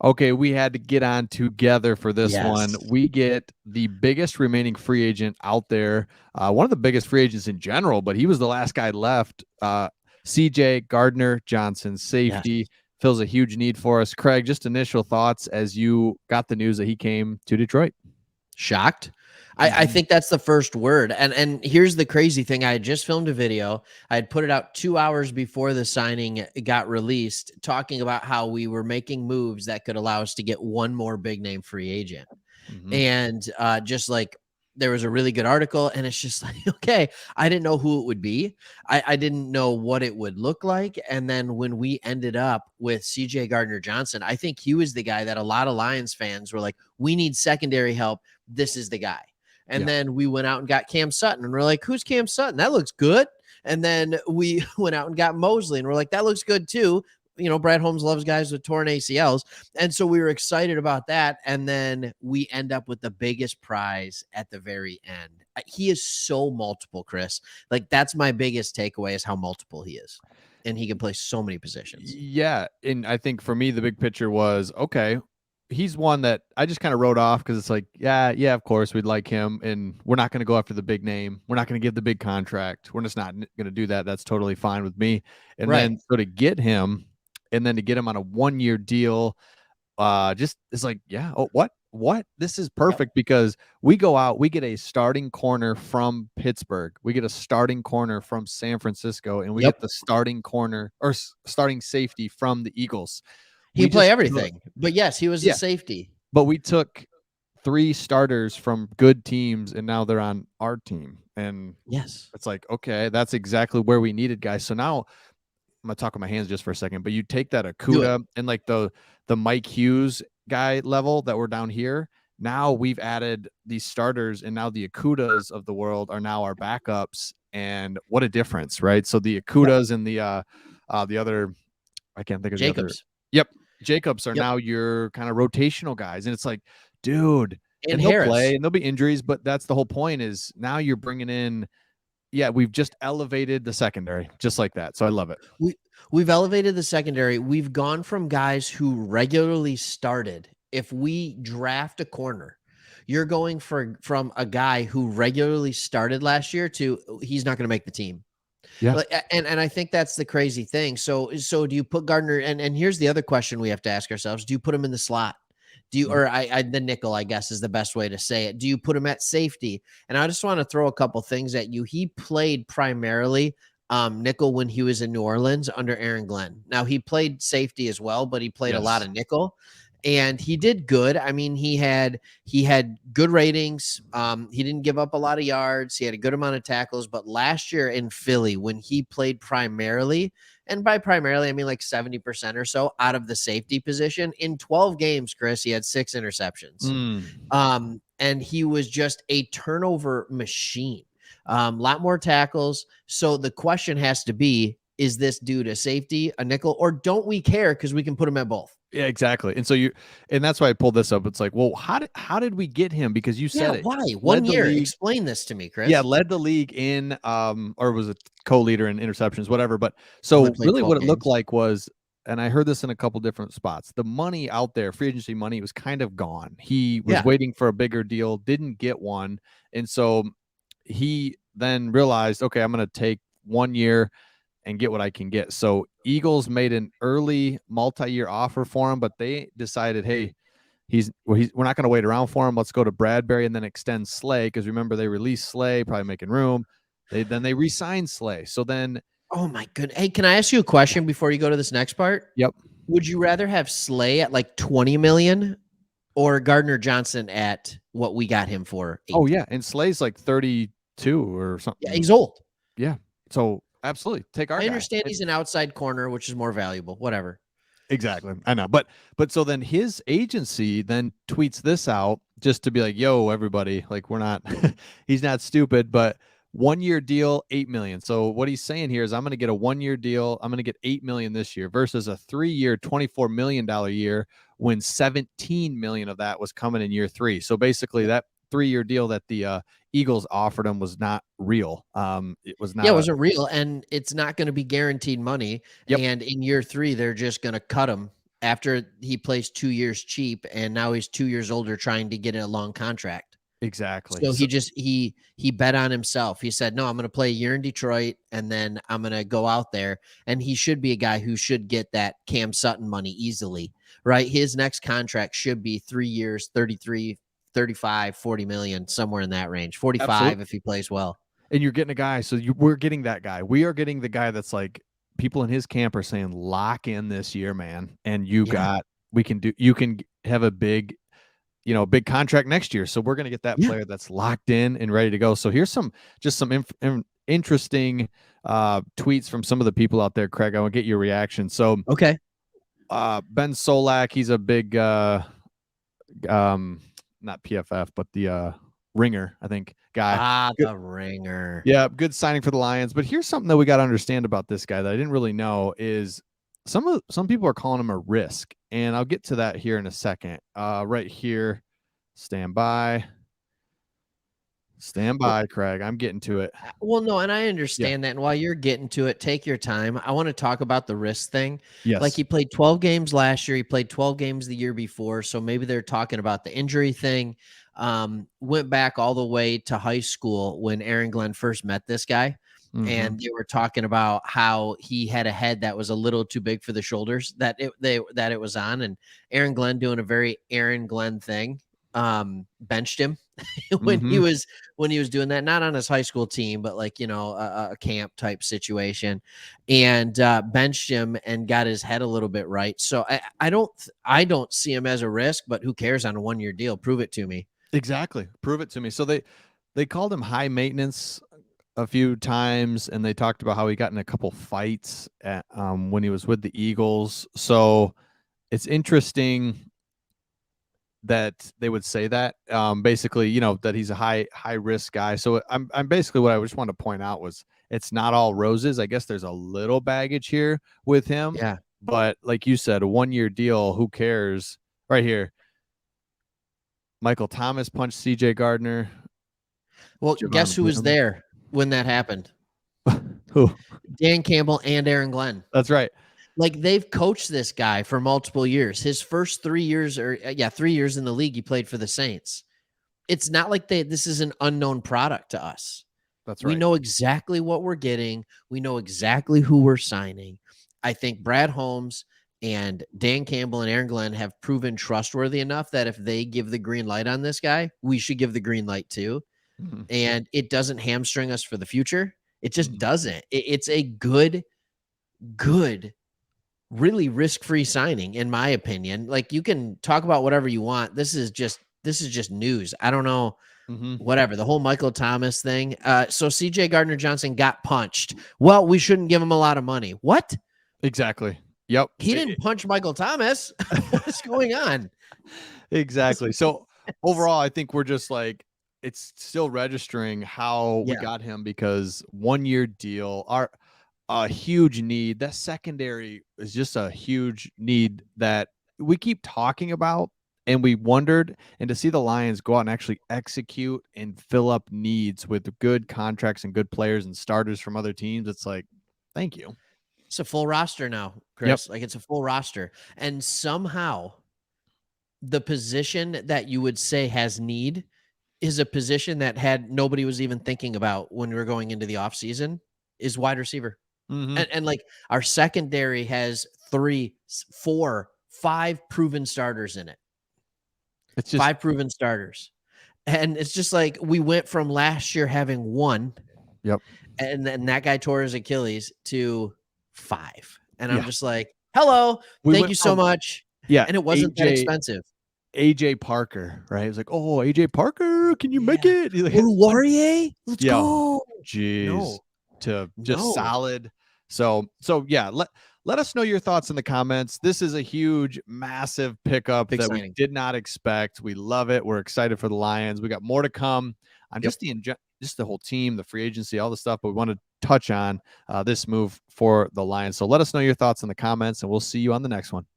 Okay, we had to get on together for this one. Yes. We get the biggest remaining free agent out there, one of the biggest free agents in general, but he was the last guy left. CJ Gardner Johnson, Yes. safety, fills a huge need for us. Craig, just initial thoughts as you got the news that he came to Detroit. Shocked. I Mm-hmm. think that's the first word. And here's the crazy thing. I had just filmed a video. I had put it out 2 hours before the signing got released, talking about how we were making moves that could allow us to get one more big name free agent. Mm-hmm. And just like there was a really good article, and it's just like, okay, I didn't know who it would be. I didn't know what it would look like. And then when we ended up with CJ Gardner Johnson, I think he was the guy that a lot of Lions fans were like, we need secondary help. This is the guy. And Yeah. then we went out and got Cam Sutton, and we're like, who's Cam Sutton? That looks good. And then we went out and got Mosley, and we're like, that looks good too. Brad Holmes loves guys with torn ACLs. And so we were excited about that. And then we end up with the biggest prize at the very end. He is so multiple, Chris. Like, that's my biggest takeaway is how multiple he is. And he can play so many positions. Yeah. And I think for me, the big picture was okay, he's one that I just kind of wrote off because it's like, yeah, of course we'd like him, and we're not going to go after the big name. We're not going to give the big contract. We're just not going to do that. That's totally fine with me. And Right. then so to get him, and then to get him on a 1-year deal, just it's like, yeah, oh, what? This is Yep. perfect because we go out, we get a starting corner from Pittsburgh, we get a starting corner from San Francisco, and we get Yep. the starting corner or starting safety from the Eagles. He We can play just took, everything. But yes, he was a yeah, safety. but we took 3 starters from good teams, and now they're on our team, and Yes. it's like, okay, that's exactly where we needed guys. So now I'm gonna talk with my hands just for a second, but you take that Do it. Akuda and like the Mike Hughes guy level that we're down here. Now we've added these starters, and now the Akudas of the world are now our backups. And what a difference, right? So the Yep. Akudas and the other, I can't think of the other. Jacobs. Yep, Jacobs are Yep. now your kind of rotational guys, and it's like, dude, And and they'll play Harris. and there'll be injuries, but that's the whole point. Is now you're bringing in, yeah, we've just elevated the secondary just like that. So I love it. We we've elevated the secondary. We've gone from guys who regularly started. If we draft a corner, you're going from a guy who regularly started last year to he's not going to make the team. Yeah. Like, and I think that's the crazy thing. So do you put Gardner? And here's the other question we have to ask ourselves: do you put him in the slot? Do you, Mhm. or the nickel, I guess is the best way to say it. Do you put him at safety? And I just want to throw a couple things at you. He played primarily nickel when he was in New Orleans under Aaron Glenn. Now he played safety as well, but he played a lot Yes. of nickel. And he did good. I mean, he had good ratings. He didn't give up a lot of yards. He had a good amount of tackles. But last year in Philly, when he played primarily, and by primarily I mean like 70% or so out of the safety position in 12 games, Chris, he had 6 interceptions. Mm. And he was just a turnover machine. A lot more tackles. So the question has to be: is this dude a safety, a nickel, or don't we care because we can put him at both? Yeah, exactly. And so and that's why I pulled this up. It's like, well, how did we get him? Because you Yeah, said it. why? 1 Led the year. league. Explain this to me, Yeah, Chris. led the league in or was it co-leader in interceptions, whatever. But Only so played really 12 what it looked games. like was, and I heard this in a couple different spots, the money out there, free agency money was kind of gone. He was Yeah. waiting for a bigger deal, didn't get one. And so he then realized, okay, I'm gonna take 1 year and get what I can get. So Eagles made an early multi-year offer for him, but they decided, hey, we're not going to wait around for him. Let's go to Bradbury and then extend Slay, because remember they released Slay, probably making room. They re-signed Slay. So then, Oh my goodness. Hey, can I ask you a question before you go to this next part? yep. Would you rather have Slay at like 20 million or Gardner Johnson at what we got him for Oh 8? yeah, and Slay's like 32 or Yeah, something. he's old. Yeah. So absolutely take our I guy. understand he's an outside corner, which is more valuable. Whatever. Exactly. I know. But so then his agency then tweets this out just to be like, yo, everybody, like we're not he's not stupid, but 1 year deal, 8 million. So what he's saying here is I'm gonna get a 1 year deal, I'm gonna get 8 million this year versus a 3 year, $24 million year when 17 million of that was coming in year 3. So basically Yep. that 3 year deal that the Eagles offered him was not real. It was Yeah, it not a wasn't real, and it's not going to be guaranteed money. yep. And in year 3, they're just going to cut him. after he plays 2 years cheap, and now he's 2 years older trying to get a long contract. Exactly. So So he bet on himself. He said, "No, I'm gonna play a year in Detroit, and then I'm gonna go out there." And he should be a guy who should get that Cam Sutton money easily, right? His next contract should be 3 years, 33, 35, 40 million, somewhere in that range. 45 absolutely. if he plays well. And you're getting a guy. So we're getting that guy. We are getting the guy that's like people in his camp are saying, lock in this year, man. And Yeah. you can have a big, big contract next year. So we're going to get that Yeah. player that's locked in and ready to go. So here's just some interesting tweets from some of the people out there, Craig. I want to get your reaction. So Okay. Ben Solak, he's a big, not PFF, but the Ringer, I think, guy. Ah, Good, the ringer. yeah, good signing for the Lions. But here's something that we got to understand about this guy that I didn't really know is some people are calling him a risk, and I'll get to that here in a second. Right here, stand by, Well, Craig. I'm getting to it. well, no, and I Yeah. understand that. And while you're getting to it, take your time. I want to talk about the risk thing. Like Yes. he played 12 games last year. He played 12 games the year before. So maybe they're talking about the injury thing. Went back all the way to high school when Aaron Glenn first met this guy. Mm-hmm. And they were talking about how he had a head that was a little too big for the shoulders that it was on. And Aaron Glenn doing a very Aaron Glenn thing, benched him when Mm-hmm. he was doing that, not on his high school team, but like, a camp type situation, and benched him and got his head a little bit right. So I don't see him as a risk, but who cares on a 1 year deal? Prove it to me. Exactly. Prove it to me. So they called him high maintenance a few times, and they talked about how he got in a couple fights when he was with the Eagles. So it's interesting that they would say that. Basically, that he's a high risk guy. So I'm basically what I just want to point out was it's not all roses. I guess there's a little baggage here with him, Yeah. but like you said, a 1 year deal. Who cares? Right here, Michael Thomas punched C.J. Gardner. Well, Javon guess who was Wims. there when that happened? Who? Dan Campbell and Aaron Glenn. That's right. Like they've coached this guy for multiple years. His first 3 years, or 3 years in the league, he played for the Saints. It's not like this is an unknown product to us. That's We right. know exactly what we're getting. We know exactly who we're signing. I think Brad Holmes and Dan Campbell and Aaron Glenn have proven trustworthy enough that if they give the green light on this guy, we should give the green light too. Mhm. And it doesn't hamstring us for the future. It just Mhm. doesn't. It's a good, really risk-free signing, in my opinion. Like you can talk about whatever you want. This is just news. I don't know. Mhm. Whatever, the whole Michael Thomas thing. So CJ Gardner Johnson got punched. Well, we shouldn't give him a lot of money. What? Exactly. Yep. He didn't punch Michael Thomas. What's going on? Exactly. So overall, I think we're just like it's still registering how we Yeah. got him because 1 year deal, our a huge need. That secondary is just a huge need that we keep talking about and we wondered and to see the Lions go out and actually execute and fill up needs with good contracts and good players and starters from other teams, it's like, thank you. It's a full roster now, Yep. Chris. Like it's a full roster. And somehow the position that you would say has need is a position that had nobody was even thinking about when we were going into the offseason is wide receiver. Mhm. And like our secondary has 3, 4, 5 proven starters in it. It's just 5 proven starters. And it's just like we went from last year having 1, yep. and then that guy tore his Achilles, to 5. And I'm Yeah. just like, "Hello, We thank went you so from much." yeah, And it wasn't that AJ expensive. AJ Parker, right? It's like, "Oh, AJ Parker, can you make Yeah. it?" He's like, Oruwariye? Let's yeah, go. jeez, No, to just no. solid. So yeah, let us know your thoughts in the comments. This is a huge, massive pickup Big that we signing. did not expect. We love it. We're excited for the Lions. We got more to come on Yep. just the whole team, the free agency, all the stuff. But we want to touch on this move for the Lions. So let us know your thoughts in the comments, and we'll see you on the next one.